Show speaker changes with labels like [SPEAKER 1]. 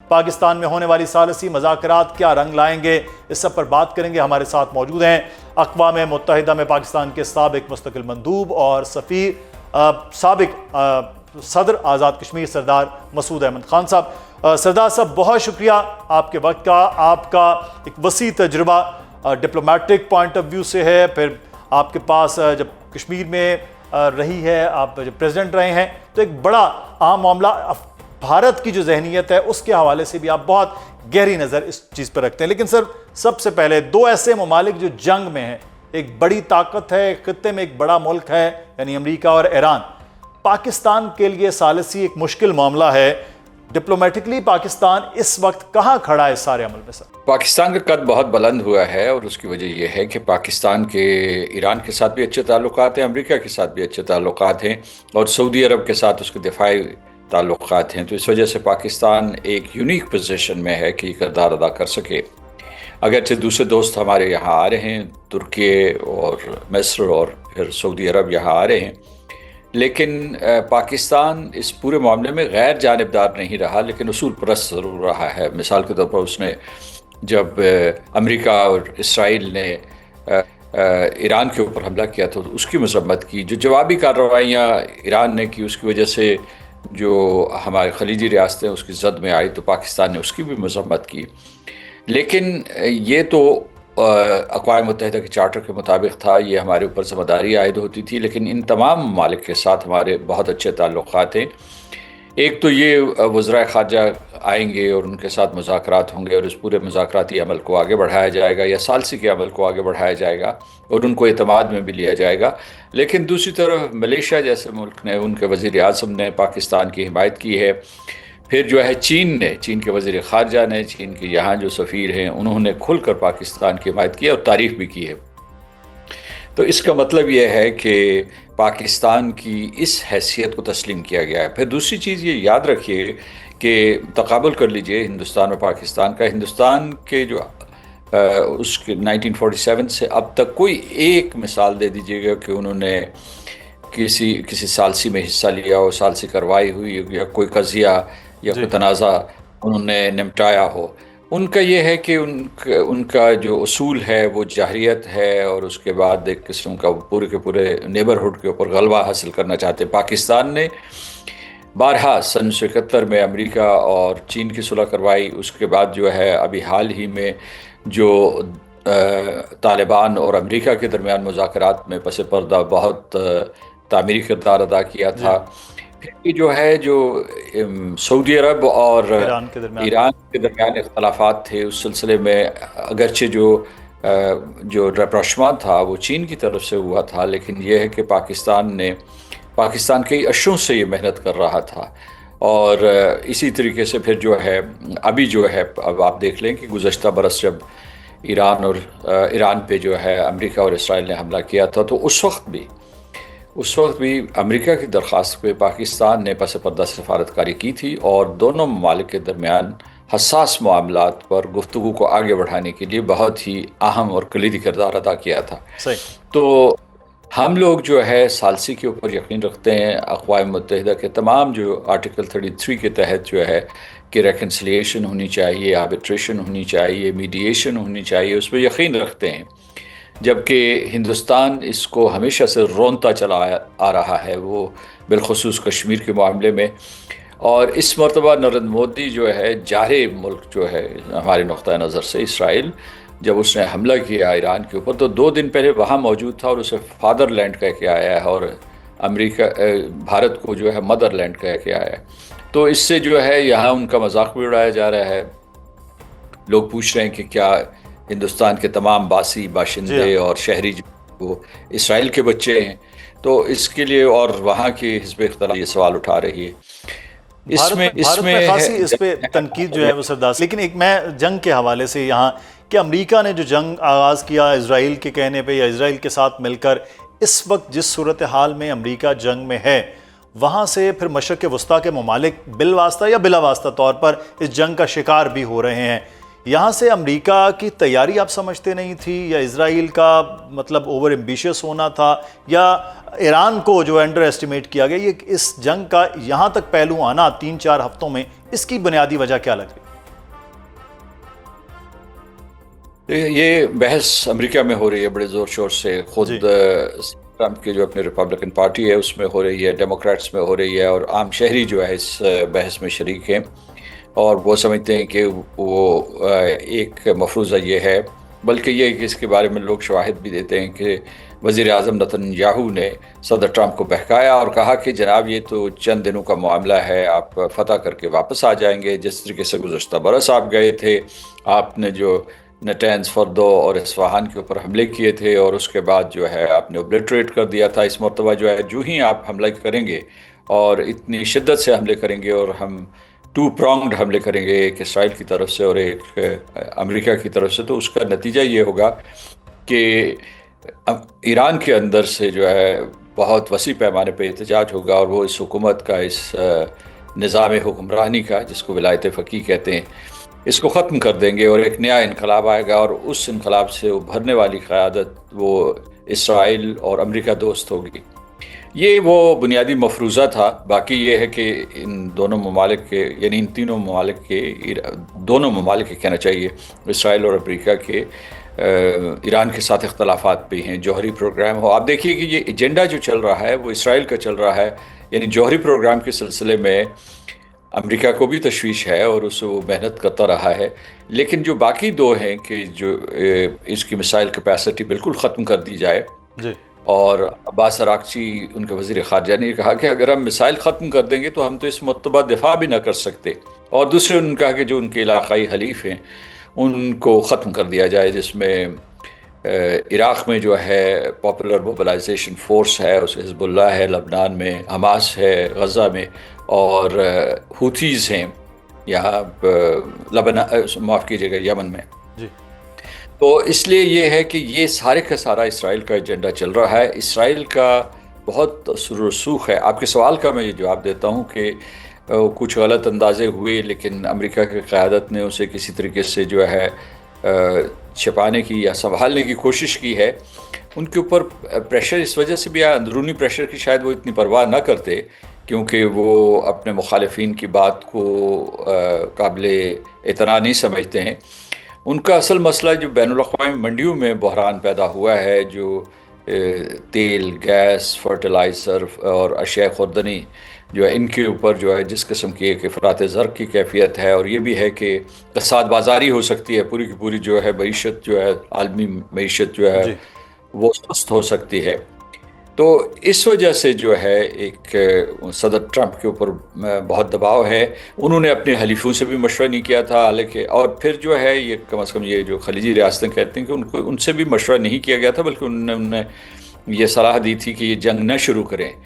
[SPEAKER 1] پاکستان میں ہونے والی ثالثی مذاکرات کیا رنگ لائیں گے، اس سب پر بات کریں گے۔ ہمارے ساتھ موجود ہیں اقوام متحدہ میں پاکستان کے سابق مستقل مندوب اور سفیر، سابق صدر آزاد کشمیر سردار مسعود احمد خان صاحب۔ سردار صاحب، بہت شکریہ آپ کے وقت کا، آپ کا ایک وسیع تجربہ ڈپلومیٹک پوائنٹ آف ویو سے ہے، پھر آپ کے پاس جب کشمیر میں رہی ہے، آپ جب پریزیڈنٹ رہے ہیں، تو ایک بڑا اہم معاملہ بھارت کی جو ذہنیت ہے اس کے حوالے سے بھی آپ بہت گہری نظر اس چیز پر رکھتے ہیں۔ لیکن سر، سب سے پہلے دو ایسے ممالک جو جنگ میں ہیں، ایک بڑی طاقت ہے خطے میں، ایک بڑا ملک ہے یعنی امریکہ اور ایران، پاکستان کے لیے ثالثی ایک مشکل معاملہ ہے۔ ڈپلومیٹکلی پاکستان اس وقت کہاں کھڑا ہے اس سارے عمل میں؟ سر،
[SPEAKER 2] پاکستان کا قد بہت بلند ہوا ہے اور اس کی وجہ یہ ہے کہ پاکستان کے ایران کے ساتھ بھی اچھے تعلقات ہیں، امریکہ کے ساتھ بھی اچھے تعلقات ہیں، اور سعودی عرب کے ساتھ اس کے دفاعی تعلقات ہیں۔ تو اس وجہ سے پاکستان ایک یونیک پوزیشن میں ہے کہ یہ کردار ادا کر سکے۔ اگرچہ دوسرے دوست ہمارے یہاں آ رہے ہیں، ترکیہ اور مصر اور پھر سعودی عرب یہاں آ رہے ہیں، لیکن پاکستان اس پورے معاملے میں غیر جانبدار نہیں رہا، لیکن اصول پرست ضرور رہا ہے۔ مثال کے طور پر اس نے جب امریکہ اور اسرائیل نے ایران کے اوپر حملہ کیا تو اس کی مذمت کی، جو جوابی کارروائیاں ایران نے کی اس کی وجہ سے جو ہمارے خلیجی ریاستیں اس کی زد میں آئی تو پاکستان نے اس کی بھی مذمت کی۔ لیکن یہ تو اقوام متحدہ کے چارٹر کے مطابق تھا، یہ ہمارے اوپر ذمہ داری عائد ہوتی تھی، لیکن ان تمام ممالک کے ساتھ ہمارے بہت اچھے تعلقات ہیں۔ ایک تو یہ وزرائے خارجہ آئیں گے اور ان کے ساتھ مذاکرات ہوں گے اور اس پورے مذاکراتی عمل کو آگے بڑھایا جائے گا یا ثالثی کے عمل کو آگے بڑھایا جائے گا اور ان کو اعتماد میں بھی لیا جائے گا۔ لیکن دوسری طرف ملیشیا جیسے ملک نے، ان کے وزیر اعظم نے پاکستان کی حمایت کی ہے۔ پھر جو ہے چین کے وزیر خارجہ نے، چین کے یہاں جو سفیر ہیں، انہوں نے کھل کر پاکستان کی حمایت کی اور تعریف بھی کی ہے۔ تو اس کا مطلب یہ ہے کہ پاکستان کی اس حیثیت کو تسلیم کیا گیا ہے۔ پھر دوسری چیز یہ یاد رکھیے کہ تقابل کر لیجئے ہندوستان اور پاکستان کا۔ ہندوستان کے جو اس کے 1947 سے اب تک کوئی ایک مثال دے دیجئے گا کہ انہوں نے کسی ثالثی میں حصہ لیا ہو، ثالثی کروائی ہوئی یا کوئی قضیہ یا کوئی تنازع انہوں نے نمٹایا ہو۔ ان کا یہ ہے کہ ان کا جو اصول ہے وہ جاہریت ہے، اور اس کے بعد ایک قسم کا پورے کے پورے نیبرہڈ کے اوپر غلبہ حاصل کرنا چاہتے۔ پاکستان نے بارہا سن 1971 میں امریکہ اور چین کی صلح کروائی، اس کے بعد جو ہے ابھی حال ہی میں جو طالبان اور امریکہ کے درمیان مذاکرات میں پس پردہ بہت تعمیری کردار ادا کیا تھا۔ پھر جو ہے جو سعودی عرب اور ایران کے درمیان اختلافات تھے، اس سلسلے میں اگرچہ جو رپروشمنٹ تھا وہ چین کی طرف سے ہوا تھا، لیکن یہ ہے کہ پاکستان کئی اشوں سے یہ محنت کر رہا تھا۔ اور اسی طریقے سے پھر جو ہے ابھی جو ہے اب آپ دیکھ لیں کہ گزشتہ برس جب ایران پہ جو ہے امریکہ اور اسرائیل نے حملہ کیا تھا تو اس وقت بھی امریکہ کی درخواست پہ پاکستان نے پس پردہ سفارت کاری کی تھی اور دونوں ممالک کے درمیان حساس معاملات پر گفتگو کو آگے بڑھانے کے لیے بہت ہی اہم اور کلیدی کردار ادا کیا تھا۔ تو ہم لوگ جو ہے ثالثی کے اوپر یقین رکھتے ہیں۔ اقوام متحدہ کے تمام جو آرٹیکل 33 کے تحت جو ہے کہ ریکنسلیشن ہونی چاہیے، آربیٹریشن ہونی چاہیے، میڈیشن ہونی چاہیے، اس پہ یقین رکھتے ہیں، جبکہ ہندوستان اس کو ہمیشہ سے رونتا چلا آ رہا ہے، وہ بالخصوص کشمیر کے معاملے میں۔ اور اس مرتبہ نریندر مودی جو ہے جارح ملک جو ہے ہمارے نقطہ نظر سے اسرائیل، جب اس نے حملہ کیا ایران کے اوپر تو 2 دن پہلے وہاں موجود تھا اور اسے فادر لینڈ کہہ کے آیا ہے اور بھارت کو جو ہے مدر لینڈ کہہ کے آیا ہے۔ تو اس سے جو ہے یہاں ان کا مذاق بھی اڑایا جا رہا ہے۔ لوگ پوچھ رہے ہیں کہ کیا ہندوستان کے تمام باسی باشندے اور شہری وہ اسرائیل کے بچے ہیں؟ تو اس کے لیے اور وہاں کی حزب اختلاف یہ سوال اٹھا رہی ہے۔
[SPEAKER 1] بھارت میں خاصی اس پہ تنقید جو ہے وہ سردار، لیکن ایک میں جنگ کے حوالے سے یہاں کہ امریکہ نے جو جنگ آغاز کیا اسرائیل کے کہنے پہ یا اسرائیل کے ساتھ مل کر، اس وقت جس صورتحال میں امریکہ جنگ میں ہے، وہاں سے پھر مشرق وسطیٰ کے ممالک بالواسطہ یا بلا واسطہ طور پر اس جنگ کا شکار بھی ہو رہے ہیں۔ یہاں سے امریکہ کی تیاری آپ سمجھتے نہیں تھی، یا اسرائیل کا مطلب اوور ایمبیشس ہونا تھا، یا ایران کو جو انڈر ایسٹیمیٹ کیا گیا؟ یہ اس جنگ کا یہاں تک پہلو آنا 3-4 ہفتوں میں، اس کی بنیادی وجہ کیا لگ رہی ہے؟
[SPEAKER 2] یہ بحث امریکہ میں ہو رہی ہے بڑے زور شور سے، خود
[SPEAKER 1] جی
[SPEAKER 2] ٹرمپ کی جو اپنی ریپبلکن پارٹی ہے اس میں ہو رہی ہے، ڈیموکریٹس میں ہو رہی ہے، اور عام شہری جو ہے اس بحث میں شریک ہیں، اور وہ سمجھتے ہیں کہ وہ ایک مفروضہ یہ ہے، بلکہ یہ کہ اس کے بارے میں لوگ شواہد بھی دیتے ہیں کہ وزیر اعظم نتن یاہو نے صدر ٹرمپ کو بہکایا اور کہا کہ جناب یہ تو چند دنوں کا معاملہ ہے، آپ فتح کر کے واپس آ جائیں گے، جس طریقے سے گزشتہ برس آپ گئے تھے، آپ نے جو نٹینز، فردو اور اصفہان کے اوپر حملے کیے تھے اور اس کے بعد جو ہے آپ نے اوبلیٹریٹ کر دیا تھا، اس مرتبہ جو ہے جو ہی آپ حملہ کریں گے اور اتنی شدت سے حملے کریں گے، اور ہم ٹو پرانگڈ حملے کریں گے، ایک اسرائیل کی طرف سے اور ایک امریکہ کی طرف سے، تو اس کا نتیجہ یہ ہوگا کہ ایران کے اندر سے جو ہے بہت وسیع پیمانے پہ احتجاج ہوگا، اور وہ اس حکومت کا، اس نظام حکمرانی کا جس کو ولایت فقیہ کہتے ہیں، اس کو ختم کر دیں گے، اور ایک نیا انقلاب آئے گا، اور اس انقلاب سے ابھرنے والی قیادت وہ اسرائیل اور امریکہ دوست ہوگی۔ یہ وہ بنیادی مفروضہ تھا۔ باقی یہ ہے کہ ان دونوں ممالک کے، یعنی ان تینوں ممالک کے، دونوں ممالک کے کہنا چاہیے، اسرائیل اور امریکہ کے، ایران کے ساتھ اختلافات بھی ہیں، جوہری پروگرام ہو۔ آپ دیکھیے کہ یہ ایجنڈا جو چل رہا ہے وہ اسرائیل کا چل رہا ہے، یعنی جوہری پروگرام کے سلسلے میں امریکہ کو بھی تشویش ہے اور اس وہ محنت کرتا رہا ہے، لیکن جو باقی دو ہیں کہ جو اس کی میسائل کیپیسٹی بالکل ختم کر دی جائے،
[SPEAKER 1] جی
[SPEAKER 2] اور عباس اراغچی ان کے وزیر خارجہ نے کہا کہ اگر ہم میسائل ختم کر دیں گے تو ہم تو اس مرتبہ دفاع بھی نہ کر سکتے، اور دوسرے انہوں نے کہا کہ جو ان کے علاقائی حلیف ہیں ان کو ختم کر دیا جائے، جس میں عراق میں جو ہے پاپولر موبلائزیشن فورس ہے، اس حزب اللہ ہے، لبنان میں حماس ہے، غزہ میں، اور ہوتھیز ہیں یہاں معاف کیجیے گا یمن میں۔
[SPEAKER 1] جی
[SPEAKER 2] تو اس لیے یہ ہے کہ یہ سارے کا سارا اسرائیل کا ایجنڈا چل رہا ہے، اسرائیل کا بہت سر و رسوخ ہے۔ آپ کے سوال کا میں یہ جواب دیتا ہوں کہ کچھ غلط اندازے ہوئے، لیکن امریکہ کی قیادت نے اسے کسی طریقے سے جو ہے چھپانے کی یا سنبھالنے کی کوشش کی ہے۔ ان کے اوپر پریشر اس وجہ سے بھی اندرونی پریشر کی شاید وہ اتنی پرواہ نہ کرتے، کیونکہ وہ اپنے مخالفین کی بات کو قابل اعتراض نہیں سمجھتے ہیں۔ ان کا اصل مسئلہ جو بین الاقوامی منڈیوں میں بحران پیدا ہوا ہے، جو تیل، گیس، فرٹیلائزر اور اشیاء خوردنی جو ہے، ان کے اوپر جو ہے جس قسم کی ایک افراط زر کی کیفیت ہے، اور یہ بھی ہے کہ کساد بازاری ہو سکتی ہے، پوری کی پوری جو ہے معیشت جو ہے، عالمی معیشت جو ہے
[SPEAKER 1] جی
[SPEAKER 2] وہ سست ہو سکتی ہے۔ تو اس وجہ سے جو ہے ایک صدر ٹرمپ کے اوپر بہت دباؤ ہے۔ انہوں نے اپنے حلیفوں سے بھی مشورہ نہیں کیا تھا، حالانکہ، اور پھر جو ہے یہ کم از کم یہ جو خلیجی ریاستیں کہتے ہیں کہ ان سے بھی مشورہ نہیں کیا گیا تھا، بلکہ انہوں نے یہ صلاح دی تھی کہ یہ جنگ نہ شروع کریں،